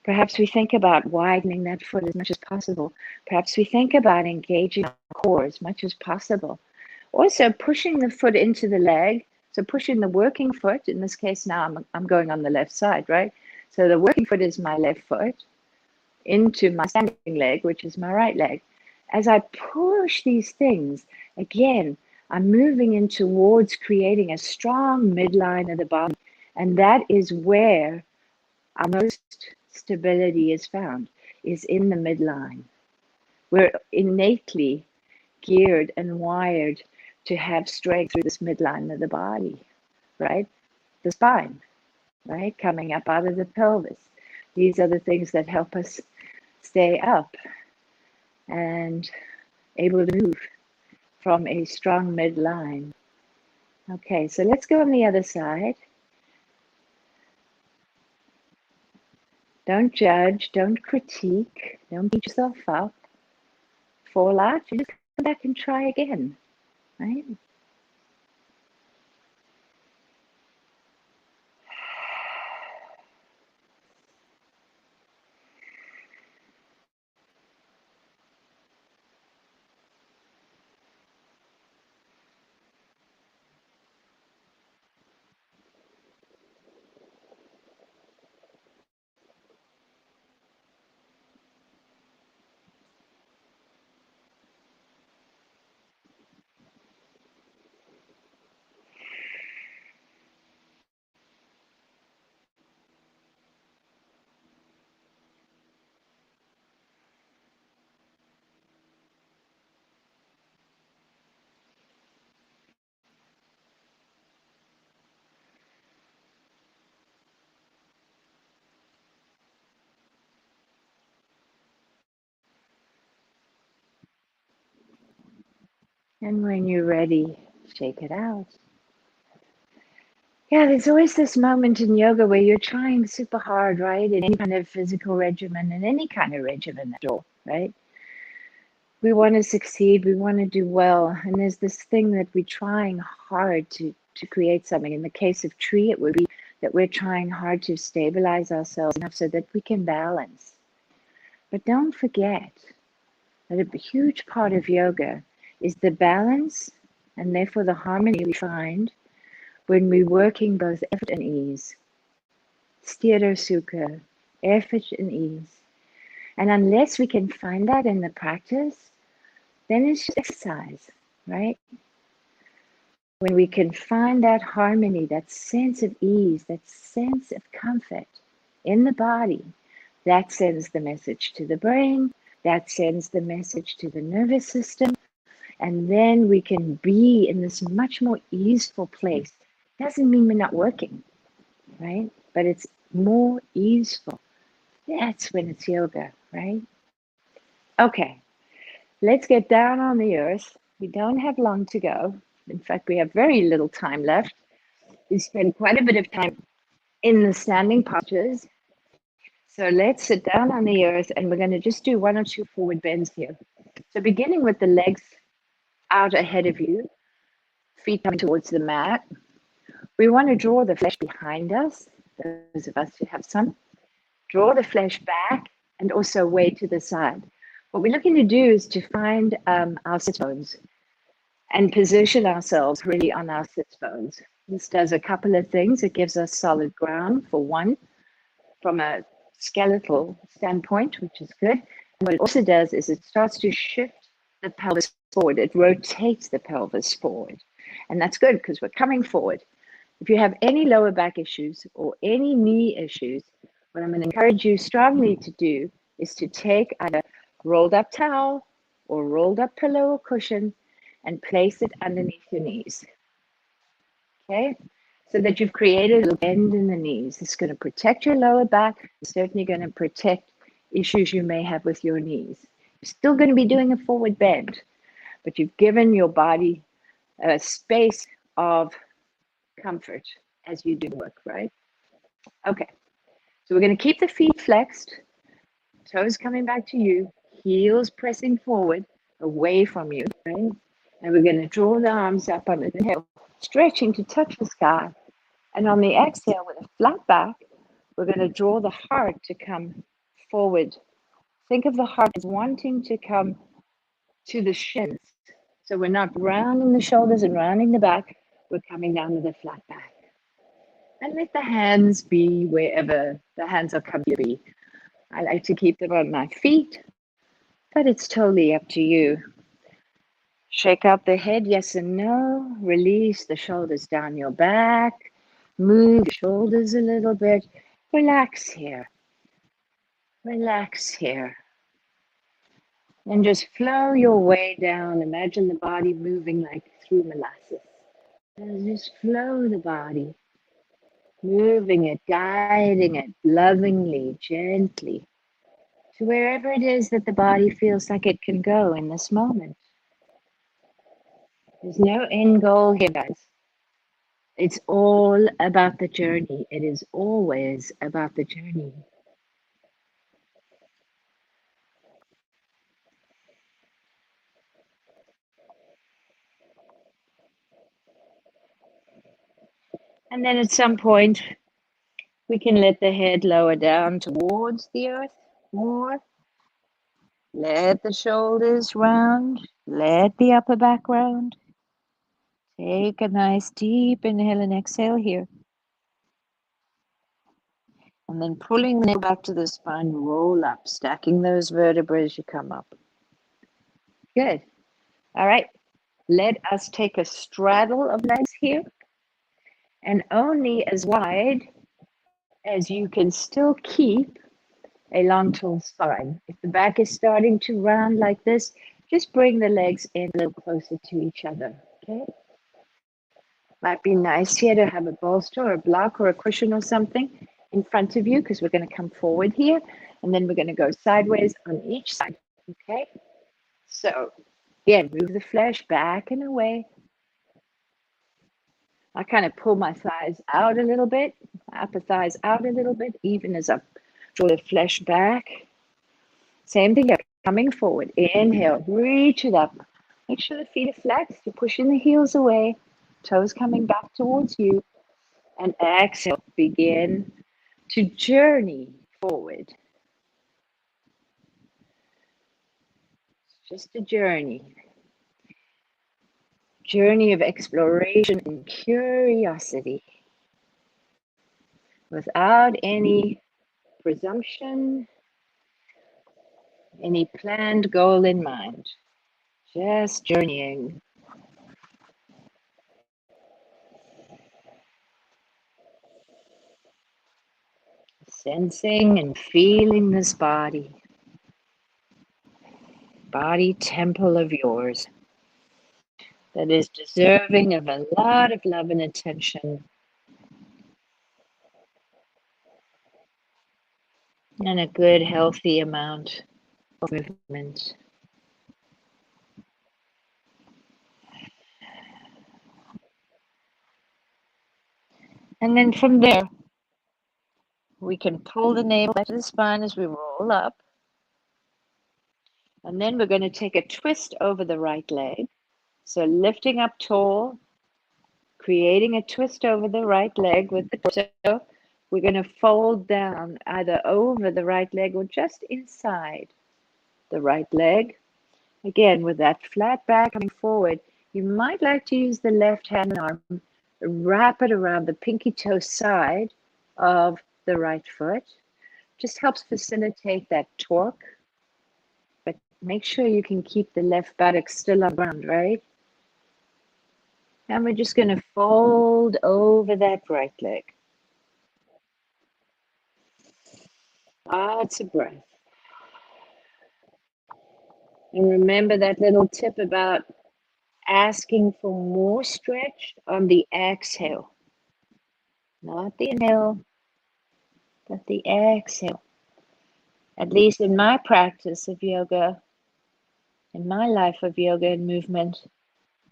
Perhaps we think about widening that foot as much as possible. Perhaps we think about engaging our core as much as possible. Also pushing the foot into the leg. So pushing the working foot, in this case now I'm going on the left side, right? So the working foot is my left foot into my standing leg, which is my right leg. As I push these things, again, I'm moving in towards creating a strong midline of the body. And that is where our most stability is found, is in the midline. We're innately geared and wired to have strength through this midline of the body, right? The spine, right? Coming up out of the pelvis. These are the things that help us stay up and able to move from a strong midline. Okay, so let's go on the other side. Don't judge, don't critique, don't beat yourself up. Fall out, you just come back and try again, right? And when you're ready, shake it out. Yeah, there's always this moment in yoga where you're trying super hard, right? In any kind of physical regimen, in any kind of regimen at all, right? We want to succeed, we want to do well. And there's this thing that we're trying hard to create something. In the case of tree, it would be that we're trying hard to stabilize ourselves enough so that we can balance. But don't forget that a huge part of yoga is the balance and therefore the harmony we find when we're working both effort and ease. Sthira sukha, effort and ease. And unless we can find that in the practice, then it's just exercise, right? When we can find that harmony, that sense of ease, that sense of comfort in the body, that sends the message to the brain, that sends the message to the nervous system, and then we can be in this much more easeful place. Doesn't mean we're not working, right? But it's more easeful. That's when it's yoga, right? Okay, Let's get down on the earth. We don't have long to go. In fact, we have very little time left. We spend quite a bit of time in the standing postures. So let's sit down on the earth and we're going to just do 1 or 2 forward bends here. So beginning with the legs out ahead of you, feet coming towards the mat. We want to draw the flesh behind us, those of us who have some. Draw the flesh back and also way to the side. What we're looking to do is to find our sit bones and position ourselves really on our sit bones. This does a couple of things. It gives us solid ground, for one, from a skeletal standpoint, which is good. And what it also does is it starts to shift the pelvis forward. It rotates the pelvis forward. And that's good because we're coming forward. If you have any lower back issues or any knee issues, what I'm going to encourage you strongly to do is to take either rolled up towel or rolled up pillow or cushion and place it underneath your knees. Okay? So that you've created a bend in the knees. It's going to protect your lower back. It's certainly going to protect issues you may have with your knees. You're still going to be doing a forward bend, but you've given your body a space of comfort as you do work, right? Okay, so we're going to keep the feet flexed, toes coming back to you, heels pressing forward away from you, right? And we're going to draw the arms up on the inhale, stretching to touch the sky. And on the exhale, with a flat back, we're going to draw the heart to come forward. Think of the heart as wanting to come to the shins. So we're not rounding the shoulders and rounding the back. We're coming down to the flat back. And let the hands be wherever the hands are coming to be. I like to keep them on my feet, but it's totally up to you. Shake out the head, yes and no. Release the shoulders down your back. Move your shoulders a little bit. Relax here. Relax here. And just flow your way down. Imagine the body moving like through molasses. And just flow the body, moving it, guiding it lovingly, gently, to wherever it is that the body feels like it can go in this moment. There's no end goal here, guys. It's all about the journey. It is always about the journey. And then at some point, we can let the head lower down towards the earth more. Let the shoulders round. Let the upper back round. Take a nice deep inhale and exhale here. And then pulling the neck back to the spine, roll up, stacking those vertebrae as you come up. Good. All right. Let us take a straddle of legs here, and only as wide as you can still keep a long, tall spine. If the back is starting to round like this, just bring the legs in a little closer to each other, okay? Might be nice here to have a bolster or a block or a cushion or something in front of you because we're going to come forward here, and then we're going to go sideways on each side, okay? So, again, move the flesh back and away. I kind of pull my thighs out a little bit, my upper thighs out a little bit, even as I draw the flesh back. Same thing here, coming forward. Inhale, reach it up. Make sure the feet are flexed. You're pushing the heels away, toes coming back towards you. And exhale, begin to journey forward. It's just a journey. Journey of exploration and curiosity. Without any presumption, any planned goal in mind. Just journeying. Sensing and feeling this body temple of yours that is deserving of a lot of love and attention and a good, healthy amount of movement. And then from there, we can pull the navel back to the spine as we roll up. And then we're going to take a twist over the right leg. So lifting up tall, creating a twist over the right leg with the torso. We're going to fold down either over the right leg or just inside the right leg. Again, with that flat back coming forward, you might like to use the left hand and arm, wrap it around the pinky toe side of the right foot. Just helps facilitate that torque. But make sure you can keep the left buttock still on the ground, right? And we're just going to fold over that right leg. Lots of breath. And remember that little tip about asking for more stretch on the exhale. Not the inhale, but the exhale. At least in my practice of yoga, in my life of yoga and movement,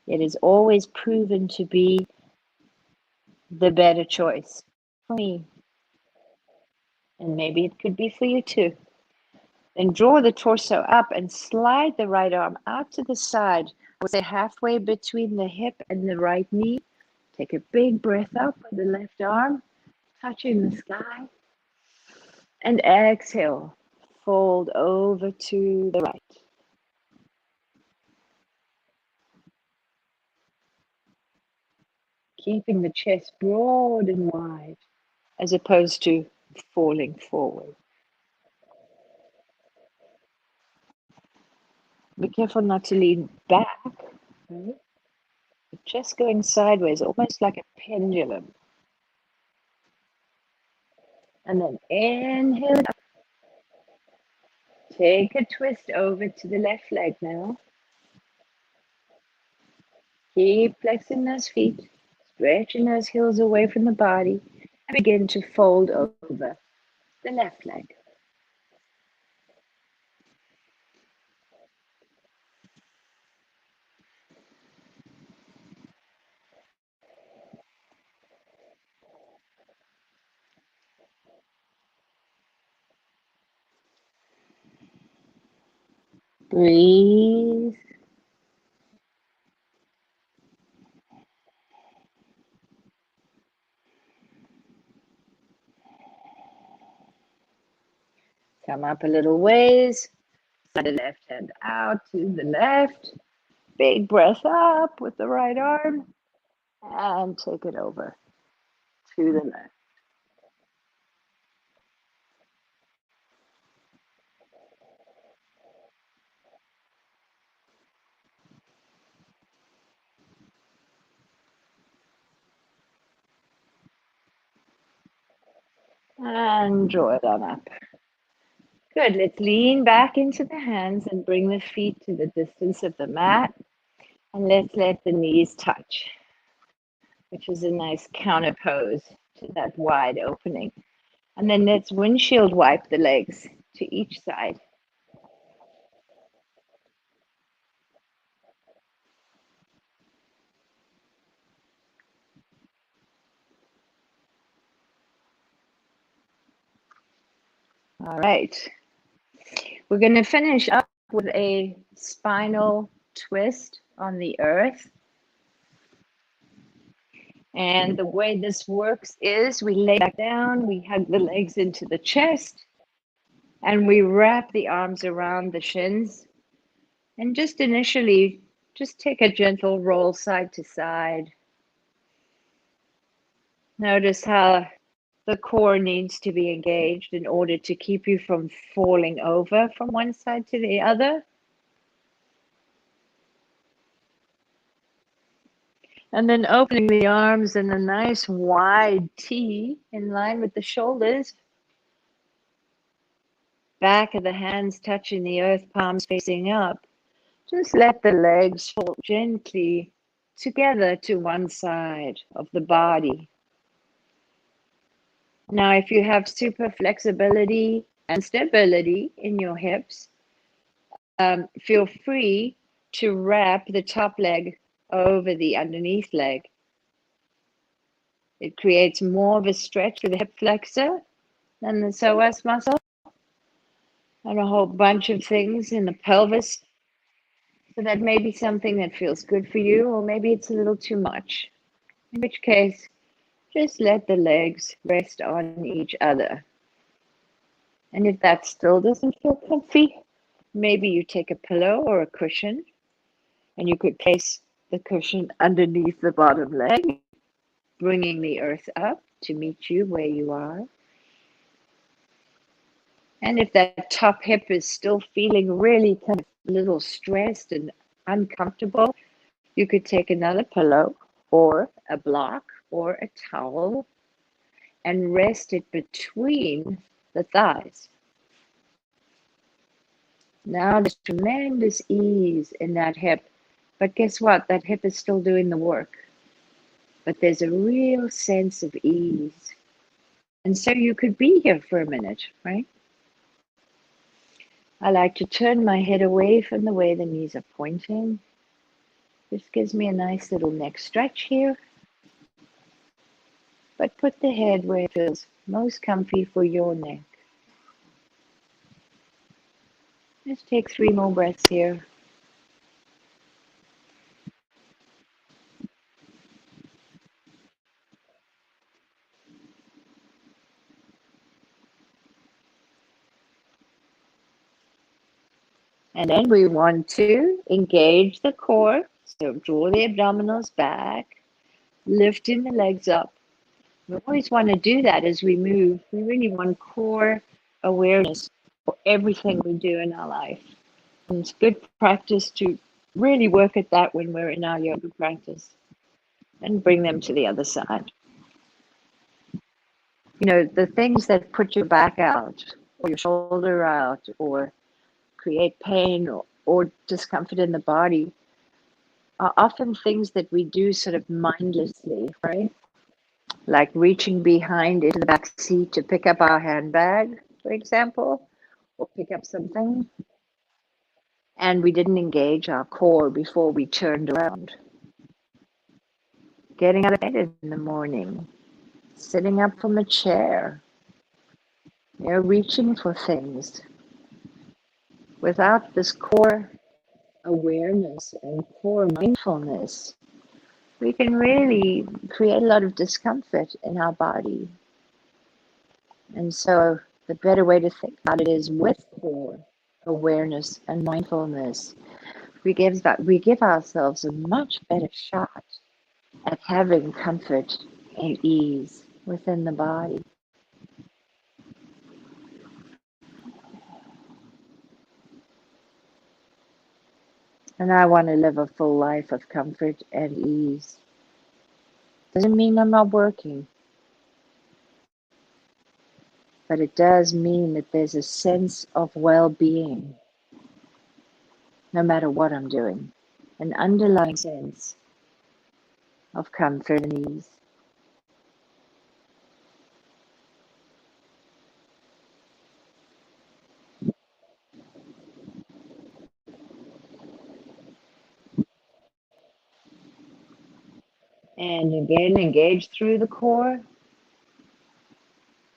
it is always proven to be the better choice for me. And maybe it could be for you too. Then draw the torso up and slide the right arm out to the side. I would say halfway between the hip and the right knee. Take a big breath up with the left arm, touching the sky. And exhale, fold over to the right. Keeping the chest broad and wide, as opposed to falling forward. Be careful not to lean back, right? But just going sideways, almost like a pendulum. And then inhale up. Take a twist over to the left leg now. Keep flexing those feet, stretching those heels away from the body, and begin to fold over the left leg. Breathe. Come up a little ways. Slide the left hand out to the left. Big breath up with the right arm. And take it over to the left. And draw it on up. Good. Let's lean back into the hands and bring the feet to the distance of the mat. And let's let the knees touch, which is a nice counter pose to that wide opening. And then let's windshield wipe the legs to each side. All right. We're going to finish up with a spinal twist on the earth. And the way this works is we lay back down, we hug the legs into the chest, and we wrap the arms around the shins. And just initially, just take a gentle roll side to side. Notice how the core needs to be engaged in order to keep you from falling over from one side to the other. And then opening the arms in a nice wide T in line with the shoulders. Back of the hands touching the earth, palms facing up. Just let the legs fall gently together to one side of the body. Now, if you have super flexibility and stability in your hips, feel free to wrap the top leg over the underneath leg. It creates more of a stretch for the hip flexor than the psoas muscle, and a whole bunch of things in the pelvis. So that may be something that feels good for you, or maybe it's a little too much. In which case, just let the legs rest on each other. And if that still doesn't feel comfy, maybe you take a pillow or a cushion, and you could place the cushion underneath the bottom leg, bringing the earth up to meet you where you are. And if that top hip is still feeling really kind of a little stressed and uncomfortable, you could take another pillow or a block or a towel and rest it between the thighs. Now there's tremendous ease in that hip, but guess what? That hip is still doing the work. But there's a real sense of ease. And so you could be here for a minute, right? I like to turn my head away from the way the knees are pointing. This gives me a nice little neck stretch here. But put the head where it feels most comfy for your neck. Just take 3 more breaths here. And then we want to engage the core. So draw the abdominals back, lifting the legs up. We always want to do that as we move. We really want core awareness for everything we do in our life. And it's good practice to really work at that when we're in our yoga practice and bring them to the other side. You know, the things that put your back out or your shoulder out or create pain or discomfort in the body are often things that we do sort of mindlessly, right? Like reaching behind into the back seat to pick up our handbag, for example, or pick up something. And we didn't engage our core before we turned around. Getting out of bed in the morning, sitting up from a chair, reaching for things. Without this core awareness and core mindfulness, we can really create a lot of discomfort in our body. And so the better way to think about it is with core awareness and mindfulness. We give ourselves a much better shot at having comfort and ease within the body. And I want to live a full life of comfort and ease. Doesn't mean I'm not working, but it does mean that there's a sense of well-being no matter what I'm doing, an underlying sense of comfort and ease. And again, engage through the core.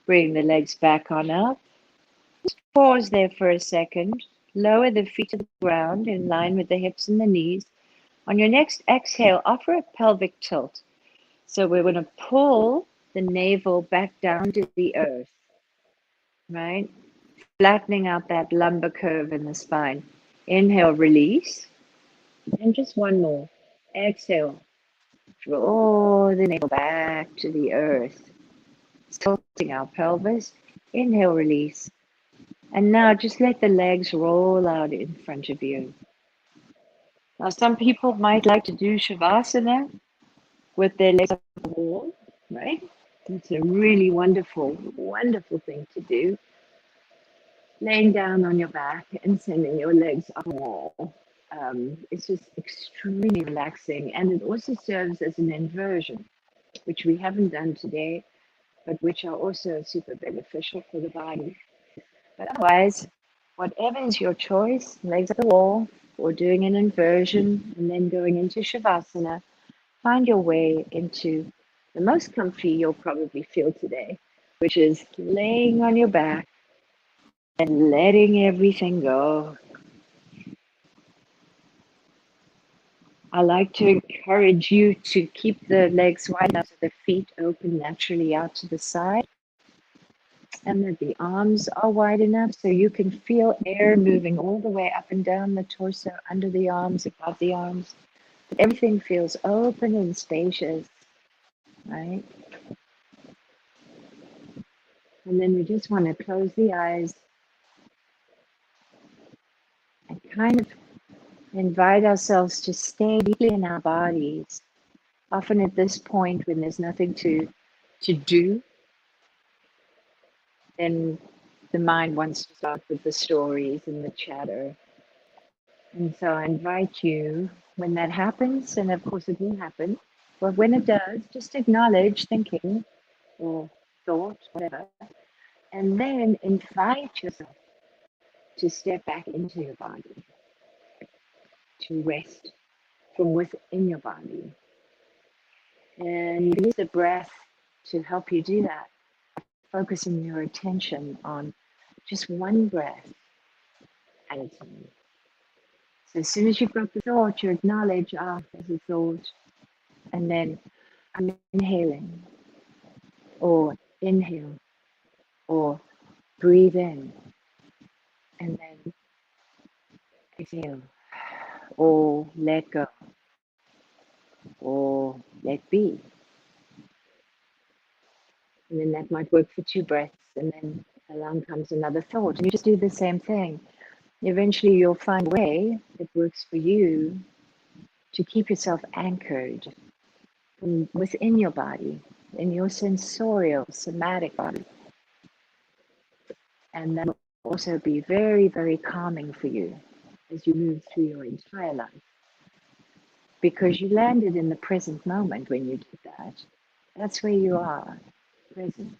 Bring the legs back on up. Just pause there for a second. Lower the feet to the ground in line with the hips and the knees. On your next exhale, offer a pelvic tilt. So we're going to pull the navel back down to the earth, right? Flattening out that lumbar curve in the spine. Inhale, release. And just one more. Exhale. Draw the navel back to the earth. Tilting our pelvis. Inhale, release. And now just let the legs roll out in front of you. Now, some people might like to do Shavasana with their legs on the wall, right? It's a really wonderful, wonderful thing to do. Laying down on your back and sending your legs up the wall. It's just extremely relaxing, and it also serves as an inversion, which we haven't done today, but which are also super beneficial for the body. But otherwise, whatever is your choice, legs at the wall, or doing an inversion and then going into Shavasana, find your way into the most comfy you'll probably feel today, which is laying on your back and letting everything go. I like to encourage you to keep the legs wide enough so the feet open naturally out to the side, and that the arms are wide enough so you can feel air moving all the way up and down the torso, under the arms, above the arms. But everything feels open and spacious, right? And then we just want to close the eyes and kind of invite ourselves to stay deeply in our bodies. Often at this point, when there's nothing to do, then the mind wants to start with the stories and the chatter. And so I invite you, when that happens, and of course it will happen, but when it does, just acknowledge thinking or thought, whatever, and then invite yourself to step back into your body, to rest from within your body. And you can use the breath to help you do that, focusing your attention on just one breath at a time. So as soon as you've got the thought, you acknowledge, there's a thought, and then I'm inhaling, or inhale, or breathe in, and then exhale, or let go, or let be. And then that might work for 2 breaths, and then along comes another thought. And you just do the same thing. Eventually you'll find a way that works for you to keep yourself anchored from within your body, in your sensorial, somatic body. And that will also be very, very calming for you as you move through your entire life. Because you landed in the present moment when you did that. That's where you are, present.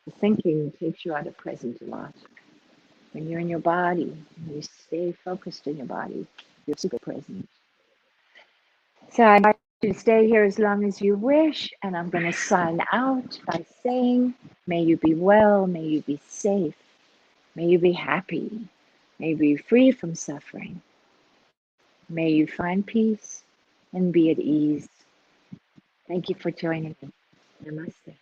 The thinking takes you out of present a lot. When you're in your body, you stay focused in your body, you're super present. So I invite you to stay here as long as you wish, and I'm going to sign out by saying, may you be well, may you be safe, may you be happy, may you be free from suffering, may you find peace and be at ease. Thank you for joining me. Namaste.